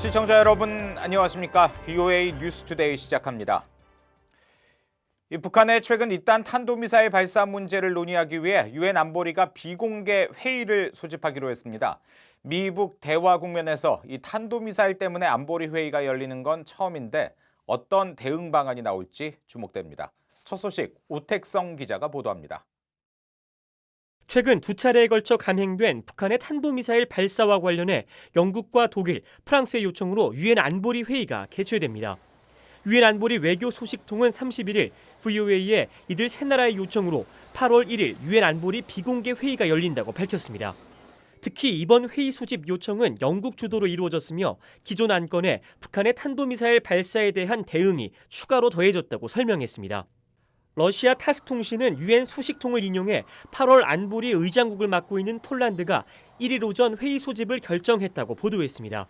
시청자 여러분 안녕하십니까? BOA 뉴스투데이 시작합니다. 북한의 최근 잇단 탄도미사일 발사 문제를 논의하기 위해 유엔 안보리가 비공개 회의를 소집하기로 했습니다. 미북 대화 국면에서 이 탄도미사일 때문에 안보리 회의가 열리는 건 처음인데 어떤 대응 방안이 나올지 주목됩니다. 첫 소식 오택성 기자가 보도합니다. 최근 두 차례에 걸쳐 감행된 북한의 탄도미사일 발사와 관련해 영국과 독일, 프랑스의 요청으로 유엔 안보리 회의가 개최됩니다. 유엔 안보리 외교 소식통은 31일 VOA에 이들 세 나라의 요청으로 8월 1일 유엔 안보리 비공개 회의가 열린다고 밝혔습니다. 특히 이번 회의 소집 요청은 영국 주도로 이루어졌으며 기존 안건에 북한의 탄도미사일 발사에 대한 대응이 추가로 더해졌다고 설명했습니다. 러시아 타스 통신은 유엔 소식통을 인용해 8월 안보리 의장국을 맡고 있는 폴란드가 1일 오전 회의 소집을 결정했다고 보도했습니다.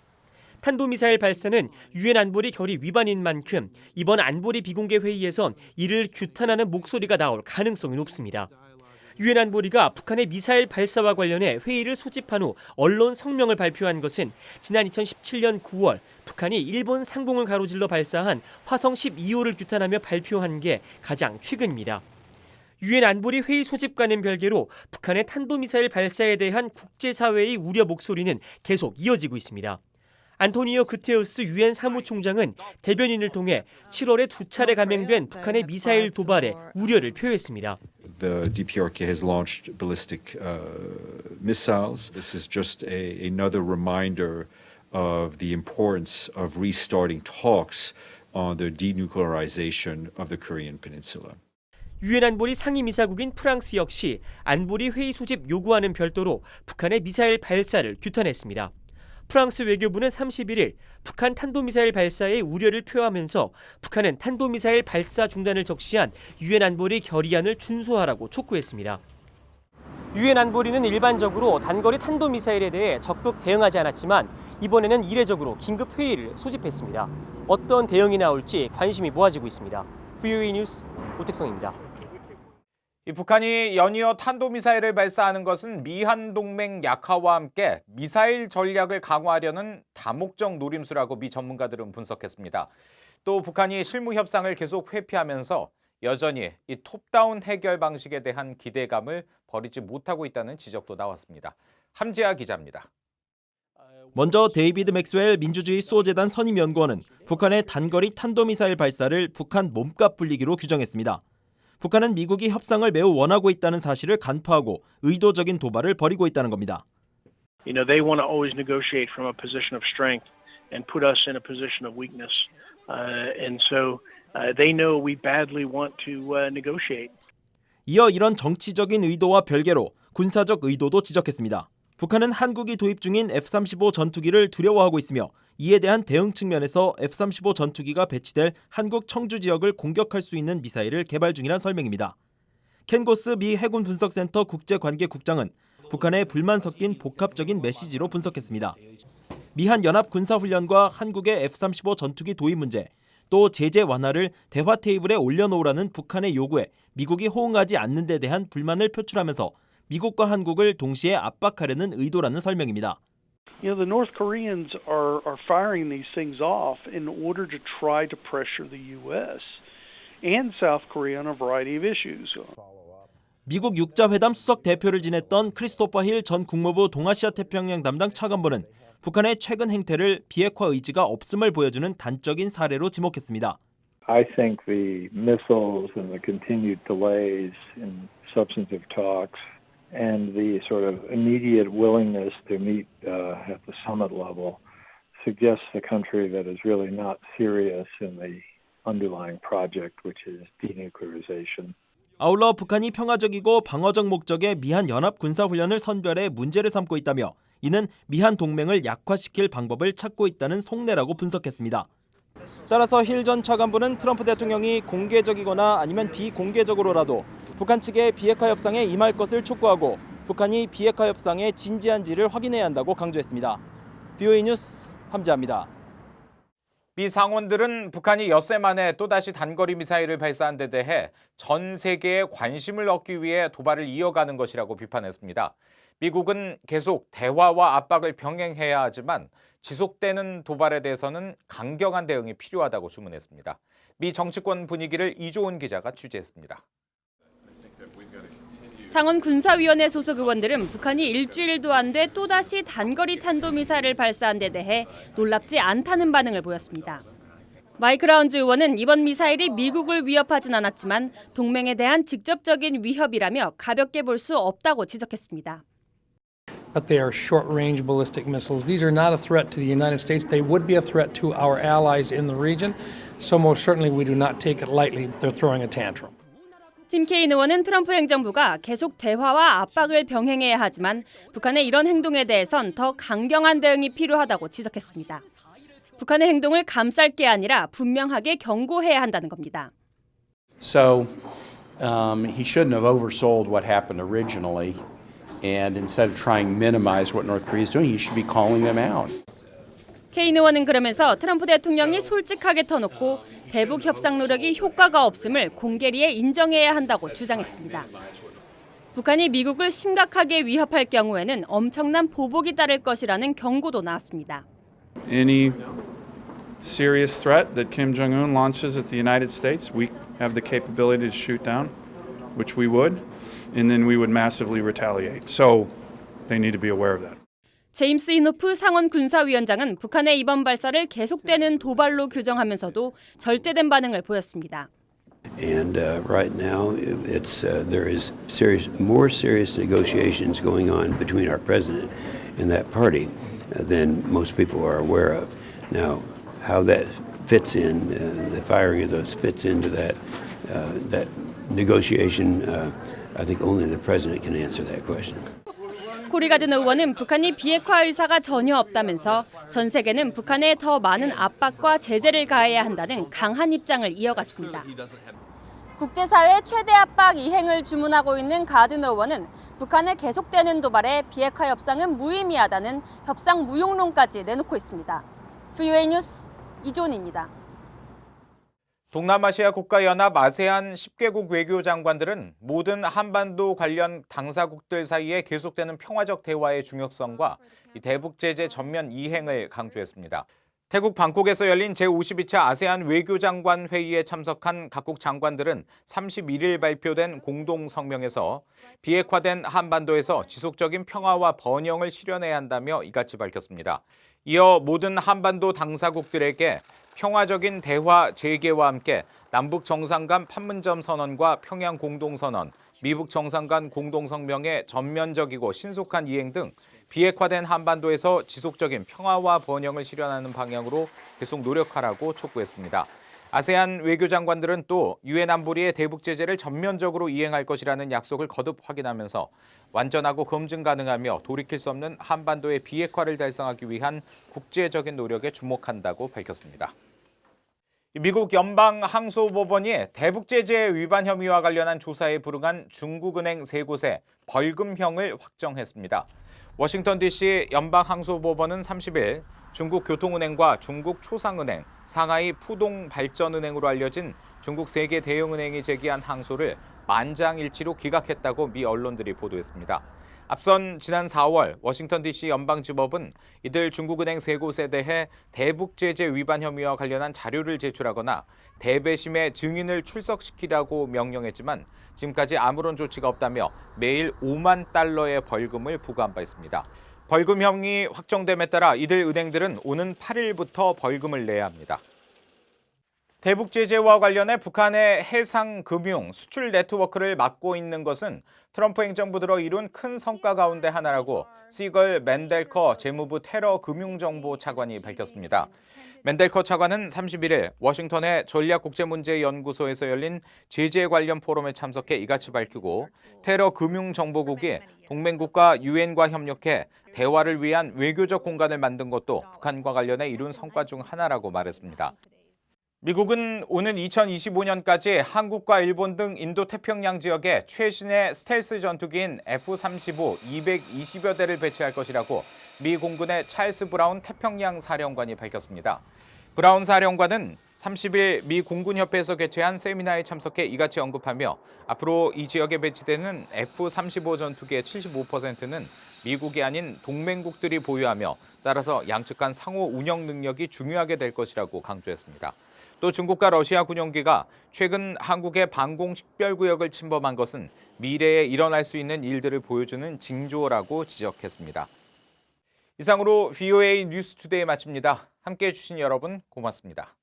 탄도미사일 발사는 유엔 안보리 결의 위반인 만큼 이번 안보리 비공개 회의에선 이를 규탄하는 목소리가 나올 가능성이 높습니다. 유엔 안보리가 북한의 미사일 발사와 관련해 회의를 소집한 후 언론 성명을 발표한 것은 지난 2017년 9월 북한이 일본 상공을 가로질러 발사한 화성 12호를 규탄하며 발표한 게 가장 최근입니다. 유엔 안보리 회의 소집과는 별개로 북한의 탄도미사일 발사에 대한 국제사회의 우려 목소리는 계속 이어지고 있습니다. 안토니오 구테우스 유엔 사무총장은 대변인을 통해 7월에 두 차례 감행된 북한의 미사일 도발에 우려를 표했습니다. The DPRK has launched ballistic missiles. This is just another reminder of the importance of restarting talks on the denuclearization of the Korean Peninsula. 유엔 안보리 상임이사국인 프랑스 역시 안보리 회의 소집 요구와는 별도로 북한의 미사일 발사를 규탄했습니다. 프랑스 외교부는 31일 북한 탄도미사일 발사에 우려를 표하면서 북한은 탄도미사일 발사 중단을 적시한 유엔 안보리 결의안을 준수하라고 촉구했습니다. 유엔 안보리는 일반적으로 단거리 탄도미사일에 대해 적극 대응하지 않았지만 이번에는 이례적으로 긴급 회의를 소집했습니다. 어떤 대응이 나올지 관심이 모아지고 있습니다. VOA 뉴스 오택성입니다. 북한이 연이어 탄도미사일을 발사하는 것은 미한 동맹 약화와 함께 미사일 전략을 강화하려는 다목적 노림수라고 미 전문가들은 분석했습니다. 또 북한이 실무 협상을 계속 회피하면서 여전히 이 톱다운 해결 방식에 대한 기대감을 버리지 못하고 있다는 지적도 나왔습니다. 함지아 기자입니다. 먼저 데이비드 맥스웰 민주주의 수호재단 선임연구원은 북한의 단거리 탄도미사일 발사를 북한 몸값 불리기로 규정했습니다. 북한은 미국이 협상을 매우 원하고 있다는 사실을 간파하고 의도적인 도발을 벌이고 있다는 겁니다. They want to always negotiate from a position of strength and put us in a position of weakness. And so they know we badly want to negotiate. 이어 이런 정치적인 의도와 별개로 군사적 의도도 지적했습니다. 북한은 한국이 도입 중인 F-35 전투기를 두려워하고 있으며 이에 대한 대응 측면에서 F-35 전투기가 배치될 한국 청주 지역을 공격할 수 있는 미사일을 개발 중이란 설명입니다. 켄 고스 미 해군 분석센터 국제관계국장은 북한의 불만 섞인 복합적인 메시지로 분석했습니다. 미한 연합 군사훈련과 한국의 F-35 전투기 도입 문제, 또 제재 완화를 대화 테이블에 올려놓으라는 북한의 요구에 미국이 호응하지 않는 데 대한 불만을 표출하면서 미국과 한국을 동시에 압박하려는 의도라는 설명입니다. The North Koreans are firing these things off in order to try to pressure the U.S. and South Korea on a variety of issues. 미국 육자회담 수석 대표를 지냈던 크리스토퍼 힐 전 국무부 동아시아 태평양 담당 차관보는 북한의 최근 행태를 비핵화 의지가 없음을 보여주는 단적인 사례로 지목했습니다. I think the missiles and the continued delays in substantive talks and the sort of immediate willingness to meet at the summit level suggests a country that is really not serious in the underlying project, which is denuclearization. 아울러 북한이 평화적이고 방어적 목적의 미한 연합 군사훈련을 선별해 문제를 삼고 있다며 이는 미한 동맹을 약화시킬 방법을 찾고 있다는 속내라고 분석했습니다. 따라서 힐 전 차관보는 트럼프 대통령이 공개적이거나 아니면 비공개적으로라도 북한 측의 비핵화 협상에 임할 것을 촉구하고 북한이 비핵화 협상의 진지한지를 확인해야 한다고 강조했습니다. BOA 뉴스 함지아입니다. 미 상원들은 북한이 엿새 만에 또다시 단거리 미사일을 발사한 데 대해 전 세계의 관심을 얻기 위해 도발을 이어가는 것이라고 비판했습니다. 미국은 계속 대화와 압박을 병행해야 하지만 지속되는 도발에 대해서는 강경한 대응이 필요하다고 주문했습니다. 미 정치권 분위기를 이조은 기자가 취재했습니다. 상원 군사위원회 소속 의원들은 북한이 일주일도 안 돼 또다시 단거리 탄도미사일을 발사한 데 대해 놀랍지 않다는 반응을 보였습니다. 마이크 라운즈 의원은 이번 미사일이 미국을 위협하진 않았지만 동맹에 대한 직접적인 위협이라며 가볍게 볼 수 없다고 지적했습니다. But they are short-range ballistic missiles. These are not a threat to the United States. They would be a threat to our allies in the region. So most certainly we do not take it lightly. They're throwing a tantrum. 팀 케인 의원은 트럼프 행정부가 계속 대화와 압박을 병행해야 하지만 북한의 이런 행동에 대해선 더 강경한 대응이 필요하다고 지적했습니다. 북한의 행동을 감쌀 게 아니라 분명하게 경고해야 한다는 겁니다. So he shouldn't have oversold what happened originally. And instead of trying to minimize what North Korea is doing, he should be calling them out. 케인 의원은 그러면서 트럼프 대통령이 솔직하게 터놓고 대북 협상 노력이 효과가 없음을 공개리에 인정해야 한다고 주장했습니다. 북한이 미국을 심각하게 위협할 경우에는 엄청난 보복이 따를 것이라는 경고도 나왔습니다. Any serious threat that Kim Jong-un launches at the United States, we have the capability to shoot down, which we would, and then we would massively retaliate. So they need to be aware of that. 제임스 이노프 상원 군사위원장은 북한의 이번 발사를 계속되는 도발로 규정하면서도 절제된 반응을 보였습니다. And right now, there is more serious negotiations going on between our president and that party than most people are aware of. Now, how that fits in, the firing of those fits into that negotiation, I think only the president can answer that question. 코리 가든 의원은 북한이 비핵화 의사가 전혀 없다면서 전 세계는 북한에 더 많은 압박과 제재를 가해야 한다는 강한 입장을 이어갔습니다. 국제사회 최대 압박 이행을 주문하고 있는 가든 의원은 북한의 계속되는 도발에 비핵화 협상은 무의미하다는 협상 무용론까지 내놓고 있습니다. VOA 뉴스 이존입니다. 동남아시아 국가연합 아세안 10개국 외교장관들은 모든 한반도 관련 당사국들 사이에 계속되는 평화적 대화의 중요성과 대북 제재 전면 이행을 강조했습니다. 태국 방콕에서 열린 제52차 아세안 외교장관 회의에 참석한 각국 장관들은 31일 발표된 공동 성명에서 비핵화된 한반도에서 지속적인 평화와 번영을 실현해야 한다며 이같이 밝혔습니다. 이어 모든 한반도 당사국들에게 평화적인 대화 재개와 함께 남북 정상 간 판문점 선언과 평양 공동선언, 미북 정상 간 공동성명의 전면적이고 신속한 이행 등 비핵화된 한반도에서 지속적인 평화와 번영을 실현하는 방향으로 계속 노력하라고 촉구했습니다. 아세안 외교장관들은 또 유엔 안보리의 대북 제재를 전면적으로 이행할 것이라는 약속을 거듭 확인하면서 완전하고 검증 가능하며 돌이킬 수 없는 한반도의 비핵화를 달성하기 위한 국제적인 노력에 주목한다고 밝혔습니다. 미국 연방항소법원이 대북 제재 위반 혐의와 관련한 조사에 불응한 중국은행 3곳에 벌금형을 확정했습니다. 워싱턴 DC 연방항소법원은 30일 중국교통은행과 중국초상은행, 상하이 푸동발전은행으로 알려진 중국 3개 대형은행이 제기한 항소를 만장일치로 기각했다고 미 언론들이 보도했습니다. 앞선 지난 4월 워싱턴 DC 연방지법은 이들 중국은행 3곳에 대해 대북 제재 위반 혐의와 관련한 자료를 제출하거나 대배심의 증인을 출석시키라고 명령했지만 지금까지 아무런 조치가 없다며 매일 5만 달러의 벌금을 부과한 바 있습니다. 벌금형이 확정됨에 따라 이들 은행들은 오는 8일부터 벌금을 내야 합니다. 대북 제재와 관련해 북한의 해상 금융, 수출 네트워크를 막고 있는 것은 트럼프 행정부 들어 이룬 큰 성과 가운데 하나라고 시걸 맨델커 재무부 테러 금융정보 차관이 밝혔습니다. 맨델커 차관은 31일 워싱턴의 전략국제문제연구소에서 열린 제재 관련 포럼에 참석해 이같이 밝히고 테러 금융정보국이 동맹국가 유엔과 협력해 대화를 위한 외교적 공간을 만든 것도 북한과 관련해 이룬 성과 중 하나라고 말했습니다. 미국은 오는 2025년까지 한국과 일본 등 인도태평양 지역에 최신의 스텔스 전투기인 F-35 220여 대를 배치할 것이라고 미 공군의 찰스 브라운 태평양 사령관이 밝혔습니다. 브라운 사령관은 30일 미 공군협회에서 개최한 세미나에 참석해 이같이 언급하며 앞으로 이 지역에 배치되는 F-35 전투기의 75%는 미국이 아닌 동맹국들이 보유하며 따라서 양측 간 상호 운영 능력이 중요하게 될 것이라고 강조했습니다. 또 중국과 러시아 군용기가 최근 한국의 방공 식별구역을 침범한 것은 미래에 일어날 수 있는 일들을 보여주는 징조라고 지적했습니다. 이상으로 VOA 뉴스투데이 마칩니다. 함께해 주신 여러분 고맙습니다.